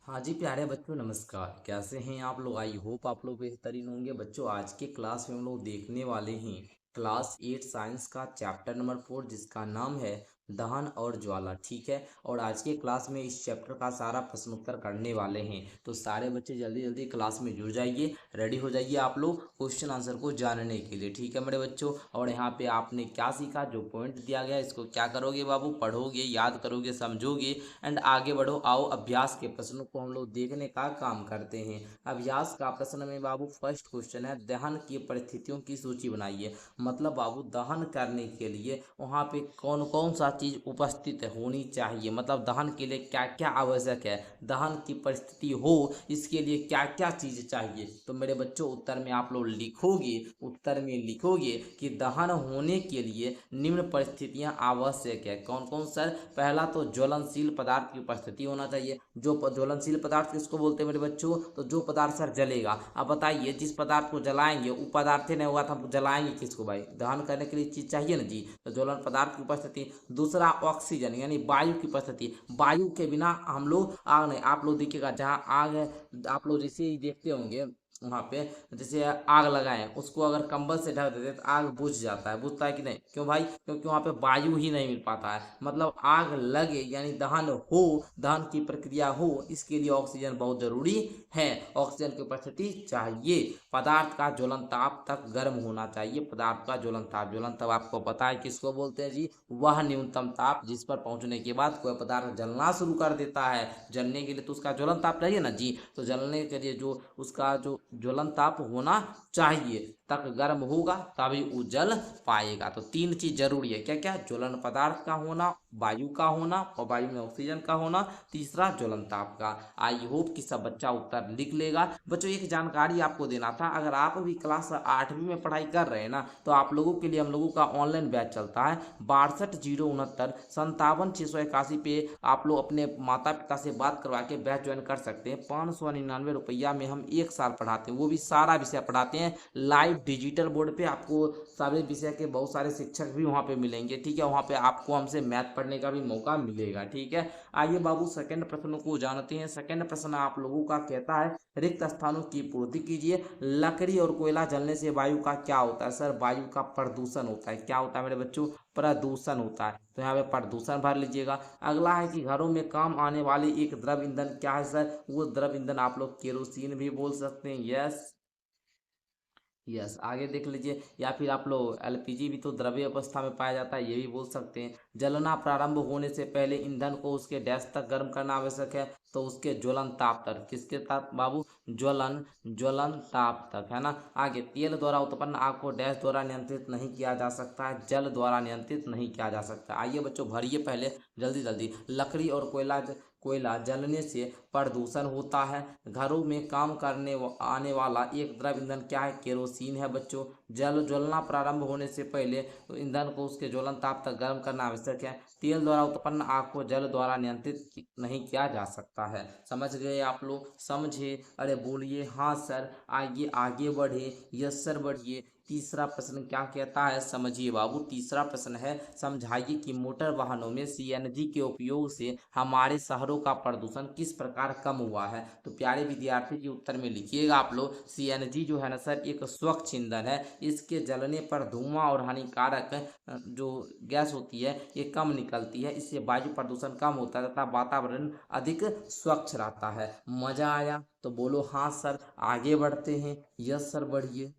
हाँ जी प्यारे बच्चों, नमस्कार। कैसे हैं आप लोग? आई होप आप लोग बेहतरीन होंगे। बच्चों, आज के क्लास में हम लोग देखने वाले हैं क्लास 8 साइंस का चैप्टर नंबर 4, जिसका नाम है दहन और ज्वाला। ठीक है। और आज के क्लास में इस चैप्टर का सारा प्रश्न उत्तर करने वाले हैं। तो सारे बच्चे जल्दी जल्दी क्लास में जुड़ जाइए, रेडी हो जाइए आप लोग क्वेश्चन आंसर को जानने के लिए। ठीक है मेरे बच्चों। और यहाँ पे आपने क्या सीखा, जो पॉइंट दिया गया इसको क्या करोगे बाबू? पढ़ोगे, याद करोगे, समझोगे एंड आगे बढ़ो। आओ अभ्यास के प्रश्नों को हम लोग देखने का काम करते हैं। अभ्यास का प्रश्न में बाबू फर्स्ट क्वेश्चन है, दहन की परिस्थितियों की सूची बनाइए। मतलब बाबू दहन करने के लिए वहाँ पे कौन कौन सा चीज उपस्थित होनी चाहिए, मतलब दहन के लिए क्या क्या आवश्यक है, दहन की परिस्थिति हो इसके लिए क्या क्या चीज चाहिए। तो मेरे बच्चों उत्तर में आप लोग लिखोगे, उत्तर में लिखोगे कि दहन होने के लिए निम्न परिस्थितियां आवश्यक है। कौन कौन सर? पहला तो ज्वलनशील पदार्थ की उपस्थिति होना चाहिए। ज्वलनशील पदार्थ किसको बोलते हैं मेरे बच्चों? तो जो पदार्थ सर जलेगा। अब बताइए, जिस पदार्थ को जलाएंगे वो पदार्थ ही नहीं होगा तो हम जलाएंगे किसको भाई? दहन करने के लिए चीज चाहिए ना जी। तो ज्वलन पदार्थ की उपस्थिति। दूसरा ऑक्सीजन यानी वायु की उपस्थिति। वायु के बिना हम लोग आग नहीं। आप लोग देखिएगा जहाँ आग है, आप लोग जैसे ही देखते होंगे वहाँ पे, जैसे आग लगाए उसको अगर कंबल से ढक देते तो आग बुझ जाता है। बुझता है कि नहीं? क्यों भाई? क्योंकि वहाँ पे वायु ही नहीं मिल पाता है। मतलब आग लगे यानी दहन हो, दहन की प्रक्रिया हो, इसके लिए ऑक्सीजन बहुत जरूरी है। ऑक्सीजन की उपस्थिति चाहिए। पदार्थ का ज्वलन ताप तक गर्म होना चाहिए। पदार्थ का ज्वलन ताप आपको पता है किसको बोलते हैं जी? वह न्यूनतम ताप जिस पर पहुंचने के बाद कोई पदार्थ जलना शुरू कर देता है। जलने के लिए तो उसका ज्वलन ताप चाहिए ना जी। तो जलने के लिए जो उसका जो ज्वलन ताप होना चाहिए, तक गर्म होगा तभी वो जल पाएगा। तो तीन चीज जरूरी है। क्या क्या? ज्वलन पदार्थ का होना, वायु का होना और वायु में ऑक्सीजन का होना, तीसरा ज्वलन ताप का। आई होप कि सब बच्चा उत्तर लिख लेगा। बच्चों एक जानकारी आपको देना था, अगर आप भी क्लास 8वीं में पढ़ाई कर रहे हैं ना, तो आप लोगों के लिए हम लोगों का ऑनलाइन बैच चलता है 62 069 57 681 पे। आप लोग अपने माता पिता से बात करवा के बैच ज्वाइन कर सकते हैं। 599 रुपया में हम 1 साल पढ़ाते हैं, वो भी सारा विषय पढ़ाते हैं लाइव डिजिटल बोर्ड पे। आपको सारे विषय के बहुत सारे शिक्षक भी वहाँ पे मिलेंगे। ठीक है। वहाँ पे आपको हमसे मैथ पढ़ने का भी मौका मिलेगा। ठीक है। आइए बाबू सेकंड प्रश्न को जानते हैं। सेकंड प्रश्न आप लोगों का कहता है, रिक्त स्थानों की पूर्ति कीजिए। लकड़ी और कोयला जलने से वायु का क्या होता है? सर वायु का प्रदूषण होता है। क्या होता है मेरे बच्चों? प्रदूषण होता है। तो यहाँ पे प्रदूषण भर लीजिएगा। अगला है कि घरों में काम आने वाली एक द्रव ईंधन क्या है सर? वो द्रव ईंधन आप लोग केरोसिन भी बोल सकते हैं। Yes, yes. आगे देख लीजिए, या फिर आप लोग एलपीजी भी तो द्रव्य अवस्था में पाया जाता है, ये भी बोल सकते हैं। जलना प्रारंभ होने से पहले ईंधन को उसके डैश तक गर्म करना आवश्यक है। तो उसके ज्वलन ताप तक। किसके ताप बाबू? ज्वलन, ज्वलन ताप तक, है ना। आगे, तेल द्वारा उत्पन्न आग को डैश द्वारा नियंत्रित नहीं किया जा सकता है, जल द्वारा नियंत्रित नहीं किया जा सकता। आइए बच्चों भरिए पहले जल्दी जल्दी। लकड़ी और कोयला जलने से प्रदूषण होता है। घरों में काम करने आने वाला एक द्रव ईंधन क्या है? केरोसिन है बच्चों। ज्वलना प्रारंभ होने से पहले तो ईंधन को उसके ज्वलन ताप तक गर्म करना आवश्यक है। तेल द्वारा उत्पन्न आग को जल द्वारा नियंत्रित नहीं किया जा सकता है। समझ गए आप लोग? समझे? अरे बोलिए हाँ सर। आइए आगे बढ़े। यस सर बढ़िए। तीसरा प्रश्न क्या कहता है समझिए बाबू। तीसरा प्रश्न है, समझाइए कि मोटर वाहनों में सीएनजी के उपयोग से हमारे शहरों का प्रदूषण किस प्रकार कम हुआ है। तो प्यारे विद्यार्थी जी उत्तर में लिखिएगा आप लोग। सीएनजी जो है ना सर, एक स्वच्छ ईंधन है। इसके जलने पर धुआं और हानिकारक जो गैस होती है ये कम निकलती है। इससे वायु प्रदूषण कम होता है तथा वातावरण अधिक स्वच्छ रहता है। मजा आया? तो बोलो हाँ सर। आगे बढ़ते हैं। यस सर बढ़िए।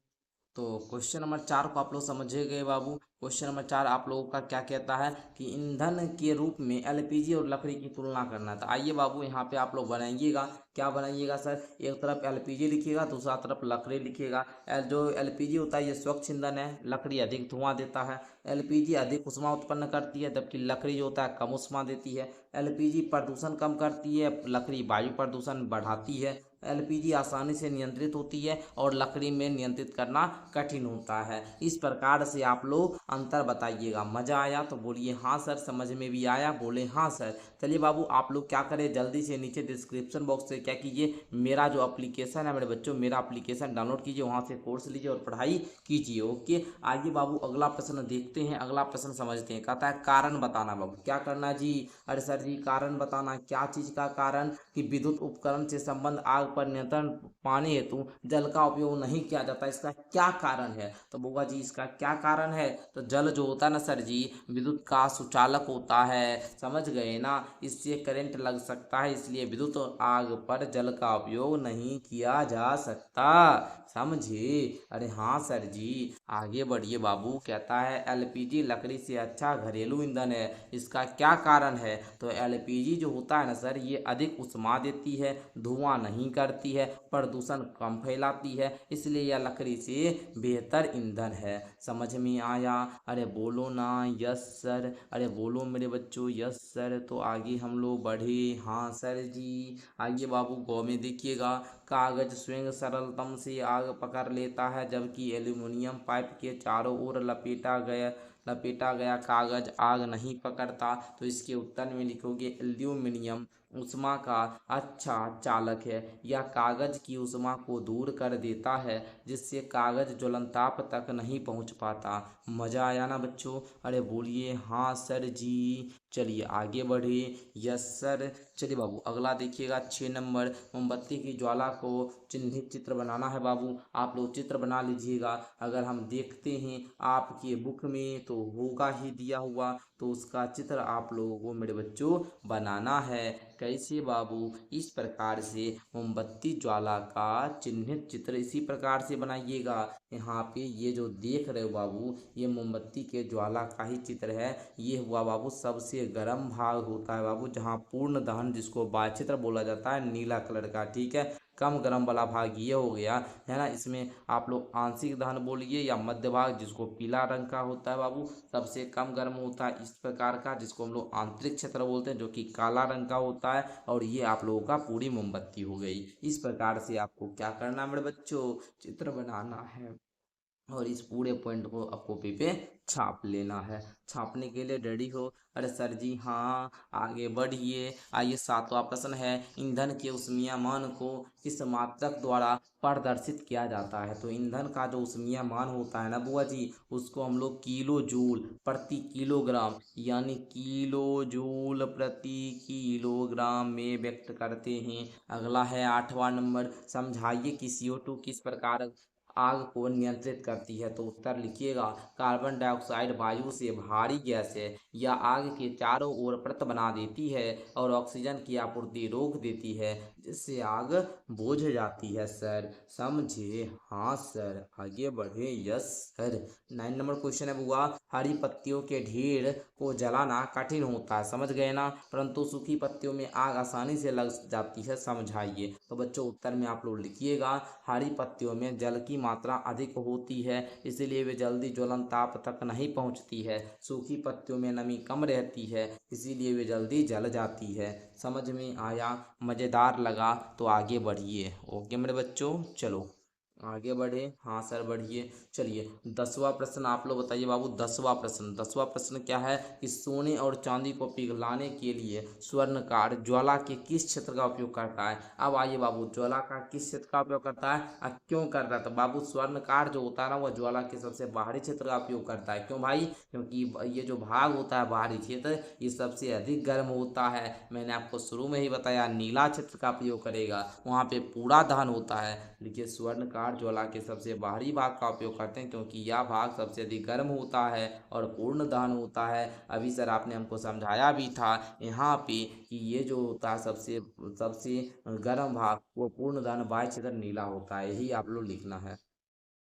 तो क्वेश्चन नंबर 4 को आप लोग समझे गए बाबू। क्वेश्चन नंबर 4 आप लोगों का क्या कहता है कि ईंधन के रूप में एलपीजी और लकड़ी की तुलना करना था। आइए बाबू यहाँ पे आप लोग बनाइएगा। क्या बनाइएगा सर? एक तरफ एलपीजी लिखिएगा, दूसरा तरफ लकड़ी लिखिएगा। जो एलपीजी होता है ये स्वच्छ ईंधन है, लकड़ी अधिक धुआं देता है। एलपीजी अधिक ऊष्मा उत्पन्न करती है, जबकि लकड़ी जो होता है कम ऊष्मा देती है। एलपीजी प्रदूषण कम करती है, लकड़ी वायु प्रदूषण बढ़ाती है। एलपीजी आसानी से नियंत्रित होती है और लकड़ी में नियंत्रित करना कठिन होता है। इस प्रकार से आप लोग अंतर बताइएगा। मज़ा आया तो बोलिए हाँ सर, समझ में भी आया बोले हाँ सर। चलिए बाबू आप लोग क्या करें, जल्दी से नीचे डिस्क्रिप्शन बॉक्स से क्या कीजिए, मेरा जो एप्लीकेशन है मेरे बच्चों, मेरा एप्लीकेशन डाउनलोड कीजिए, वहाँ से कोर्स लीजिए और पढ़ाई कीजिए। ओके, आइए बाबू अगला प्रश्न देखते हैं, अगला प्रश्न समझते हैं। कहता है कारण बताना। बाबू क्या करना जी, अरे सर जी कारण बताना, क्या चीज़ का कारण, कि विद्युत उपकरण से संबंध आग पर नियंत्रण पाने हेतु जल का उपयोग नहीं किया जाता, इसका क्या कारण है। तो बोगा जी इसका क्या कारण है, तो जल जो होता है ना सर जी, विद्युत का सुचालक होता है, समझ गए ना, इससे करंट लग सकता है, इसलिए विद्युत आग पर जल का उपयोग नहीं किया जा सकता, समझे। अरे हाँ सर जी, आगे बढ़िए बाबू। कहता है एलपीजी लकड़ी से अच्छा घरेलू ईंधन है, इसका क्या कारण है। तो एलपीजी जो होता है ना सर, ये अधिक ऊष्मा देती है, धुआं नहीं करती है, प्रदूषण कम फैलाती है, इसलिए यह लकड़ी से बेहतर ईंधन है। समझ में आया, अरे बोलो ना यस सर, अरे बोलो मेरे बच्चों यस सर। तो आगे हम लोग बढ़े, हाँ सर जी। आइए बाबू गौ में देखिएगा, कागज स्वयं सरलतम से आग पकड़ लेता है, जबकि एल्यूमिनियम पाइप के चारों ओर लपेटा गया कागज आग नहीं पकड़ता। तो इसके उत्तर में लिखोगे एल्यूमिनियम ऊष्मा का अच्छा चालक है, यह कागज की ऊष्मा को दूर कर देता है, जिससे कागज ज्वलनताप तक नहीं पहुंच पाता। मज़ा आया ना बच्चों, अरे बोलिए हाँ सर जी। चलिए आगे बढ़े, यस सर। चलिए बाबू अगला देखिएगा 6 नंबर, मोमबत्ती की ज्वाला को चिन्हित चित्र बनाना है। बाबू आप लोग चित्र बना लीजिएगा, अगर हम देखते हैं आपकी बुक में तो होगा ही दिया हुआ, तो उसका चित्र आप लोगों को मेरे बच्चों बनाना है। कैसे बाबू, इस प्रकार से मोमबत्ती ज्वाला का चिन्हित चित्र इसी प्रकार से बनाइएगा। यहाँ पे ये जो देख रहे हो बाबू, ये मोमबत्ती के ज्वाला का ही चित्र है। ये हुआ बाबू सबसे गर्म भाग होता है बाबू, जहाँ पूर्ण दहन जिसको बाह्य बोला जाता है, नीला कलर का, ठीक है। कम गर्म वाला भाग ये हो गया है ना, इसमें आप लोग आंशिक दहन बोलिए या मध्य भाग जिसको पीला रंग का होता है बाबू, सबसे कम गर्म होता है इस प्रकार का, जिसको हम लोग आंतरिक क्षेत्र बोलते हैं, जो कि काला रंग का होता है। और ये आप लोगों का पूरी मोमबत्ती हो गई। इस प्रकार से आपको क्या करना है मेरे बच्चों, चित्र बनाना है, और इस पूरे पॉइंट को आप कॉपी पे छाप लेना है। छापने के लिए रेडी हो, अरे सर जी हाँ। आगे बढ़िए, आइए 7वां प्रश्न है, ईंधन के ऊष्मीयमान को किस मात्रक द्वारा प्रदर्शित किया जाता है। तो ईंधन का जो ऊष्मीयमान होता है ना बुआ जी, उसको हम लोग किलो जूल प्रति किलोग्राम, यानी किलो जूल प्रति किलोग्राम में व्यक्त करते हैं। अगला है 8वां नंबर, समझाइए कि CO2 किस प्रकार आग को नियंत्रित करती है। तो उत्तर लिखिएगा, कार्बन डाइऑक्साइड वायु से भारी गैस है, यह आग के चारों ओर परत बना देती है और ऑक्सीजन की आपूर्ति रोक देती है, जिससे आग बुझ जाती है सर, समझे। हाँ सर, आगे बढ़े, यस सर। 9 नंबर क्वेश्चन है बुआ, हरी पत्तियों के ढेर को जलाना कठिन होता है, समझ गए ना, परंतु सूखी पत्तियों में आग आसानी से लग जाती है, समझाइए। तो बच्चों उत्तर में आप लोग लिखिएगा, हरी पत्तियों में जल की मात्रा अधिक होती है, इसलिए वे जल्दी ज्वलन ताप तक नहीं पहुंचती है। सूखी पत्तियों में नमी कम रहती है, इसीलिए वे जल्दी जल जाती है। समझ में आया, मज़ेदार लगा तो आगे बढ़िए। ओके मेरे बच्चों, चलो आगे बढ़े, हाँ सर बढ़िए। चलिए 10वां प्रश्न आप लोग बताइए बाबू। 10वां प्रश्न क्या है, कि सोने और चांदी को पिघलाने के लिए स्वर्णकार ज्वाला के किस क्षेत्र का उपयोग करता है। अब आइए बाबू, ज्वाला का किस क्षेत्र का उपयोग करता है और क्यों कर रहा है। तो बाबू स्वर्णकार जो होता है ना, वह ज्वाला के सबसे बाहरी क्षेत्र का उपयोग करता है। क्यों भाई, क्योंकि ये जो भाग होता है बाहरी क्षेत्र, ये सबसे अधिक गर्म होता है। मैंने आपको शुरू में ही बताया, नीला क्षेत्र का उपयोग करेगा, वहाँ पे पूरा दहन होता है। देखिए स्वर्णकार ज्वाला के सबसे बाहरी भाग का उपयोग करते हैं, क्योंकि यह भाग सबसे अधिक गर्म होता है और पूर्ण दहन होता है। अभी सर आपने हमको समझाया भी था यहाँ पे कि ये जो होता है सबसे सबसे गर्म भाग, वो पूर्ण दहन बाह्य क्षेत्र नीला होता है, यही आप लोग लिखना है।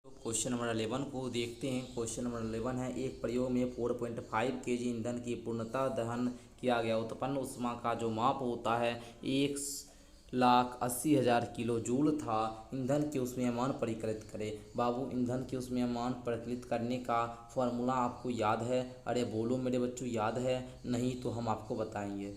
तो क्वेश्चन नंबर 11 को देखते हैं। क्वेश्चन नंबर 11 है, एक प्रयोग में 4.5 केजी ईंधन की पूर्णतः दहन किया गया उत्पन्न ऊष्मा का जो माप होता है 1,80,000 किलो जूल था। ईंधन के ऊष्मीयमान परिकलित करें। बाबू ईंधन के ऊष्मीयमान परिकलित करने का फॉर्मूला आपको याद है, अरे बोलो मेरे बच्चों याद है, नहीं तो हम आपको बताएंगे।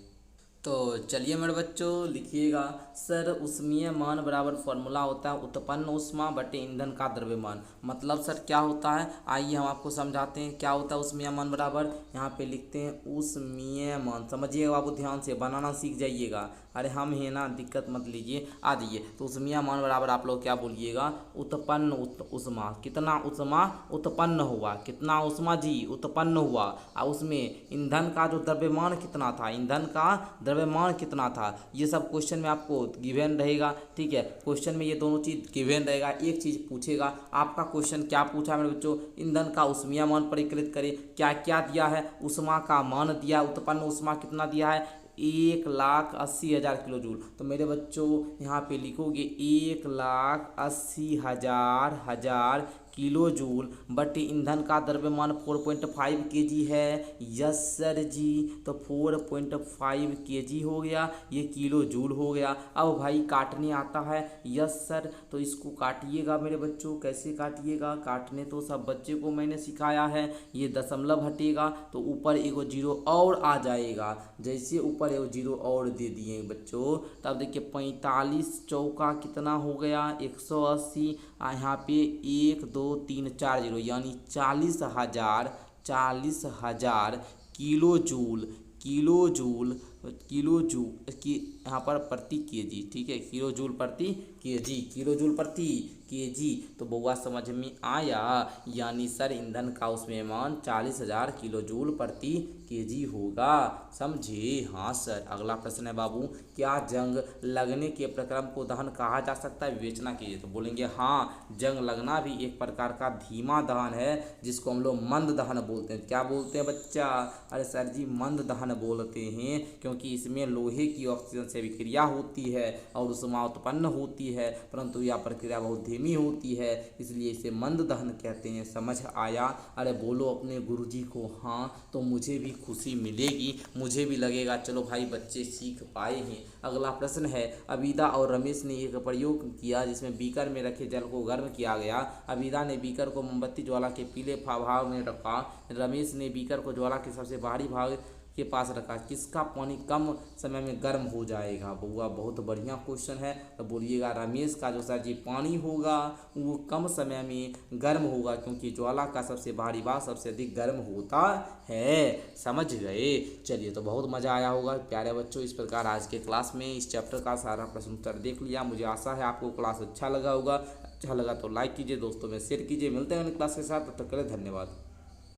तो चलिए मेरे बच्चों लिखिएगा। सर ऊष्मीय मान बराबर फॉर्मूला होता है उत्पन्न ऊष्मा बटे ईंधन का द्रव्यमान। मतलब सर क्या होता है, आइए हम आपको समझाते हैं क्या होता है ऊष्मीय मान बराबर। यहाँ पे लिखते हैं ऊष्मीय मान, समझिएगा बाबू, ध्यान से बनाना सीख जाइएगा। अरे हम है ना, दिक्कत मत लीजिए, आ जाइए। तो ऊष्मीय मान बराबर आप लोग क्या बोलिएगा, उत्पन्न ऊष्मा, कितना ऊष्मा उत्पन्न हुआ, कितना ऊष्मा जी उत्पन्न हुआ, और उसमें ईंधन का जो द्रव्यमान कितना था, ईंधन का द्रव्यमान कितना था, ये सब क्वेश्चन में आपको गिवन रहेगा। ठीक है, क्वेश्चन में ये दोनों चीज़ गिवन रहेगा। एक चीज़ पूछेगा आपका, क्वेश्चन क्या पूछा मेरे बच्चों, ईंधन का ऊष्मीय मान परिकलित करें, क्या क्या दिया है, ऊष्मा का मान दिया, उत्पन्न ऊष्मा कितना दिया है, 1,80,000 किलो जूल। तो मेरे बच्चों यहाँ पे लिखोगे 1,80,000 किलो जूल बटे ईंधन का द्रव्यमान 4.5 kg है। यस सर जी, तो 4.5 kg हो गया, ये किलो जूल हो गया। अब भाई काटने आता है, यस सर, तो इसको काटिएगा मेरे बच्चों। कैसे काटिएगा, काटने तो सब बच्चे को मैंने सिखाया है। ये दशमलव हटेगा तो ऊपर एगो जीरो और आ जाएगा, जैसे ऊपर एगो जीरो और दे दिए बच्चों, तब देखिए 45 चौका कितना हो गया 180, यहाँ पे 1 2 3 4 जीरो, यानी 40,000 kilo joule, kilo joule, kilo joule की यहाँ पर प्रति केजी। ठीक है, किलो जूल प्रति केजी, किलो जूल प्रति केजी। तो बउआ समझ में आया, यानी सर ईंधन का उसमें मान 40,000 किलो जूल प्रति केजी होगा। समझे, हाँ सर। अगला प्रश्न है बाबू, क्या जंग लगने के प्रक्रम को दहन कहा जा सकता है, विवेचना कीजिए। तो बोलेंगे हाँ, जंग लगना भी एक प्रकार का धीमा दहन है, जिसको हम लोग मंद दहन बोलते हैं। क्या बोलते हैं बच्चा, अरे सर जी मंद दहन बोलते हैं, क्योंकि इसमें लोहे की ऑक्सीजन से विक्रिया होती है और ऊष्मा उत्पन्न होती है, परंतु यह प्रक्रिया बहुत धीमी होती है, इसलिए इसे मंद दहन कहते हैं। समझ आया, अरे बोलो अपने गुरुजी को हाँ, तो मुझे भी खुशी मिलेगी, मुझे भी लगेगा चलो भाई बच्चे सीख पाए हैं। अगला प्रश्न है, अबीदा और रमेश ने एक प्रयोग किया जिसमें बीकर में रखे जल को गर्म किया गया। अबीदा ने बीकर को मोमबत्ती ज्वाला के पीले भाग में रखा, रमेश ने बीकर को ज्वाला के सबसे बाहरी भाग के पास रखा, किसका पानी कम समय में गर्म हो जाएगा। बउआ बहुत बढ़िया क्वेश्चन है, तो बोलिएगा रमेश का जो सर जी पानी होगा वो कम समय में गर्म होगा, क्योंकि ज्वाला का सबसे बाहरी भाग सबसे अधिक गर्म होता है। समझ गए, चलिए तो बहुत मज़ा आया होगा प्यारे बच्चों। इस प्रकार आज के क्लास में इस चैप्टर का सारा प्रश्न उत्तर देख लिया, मुझे आशा है आपको क्लास अच्छा लगा होगा। अच्छा लगा तो लाइक कीजिए, दोस्तों में शेयर कीजिए। मिलते हैं अगली क्लास के साथ, तब तक के लिए धन्यवाद।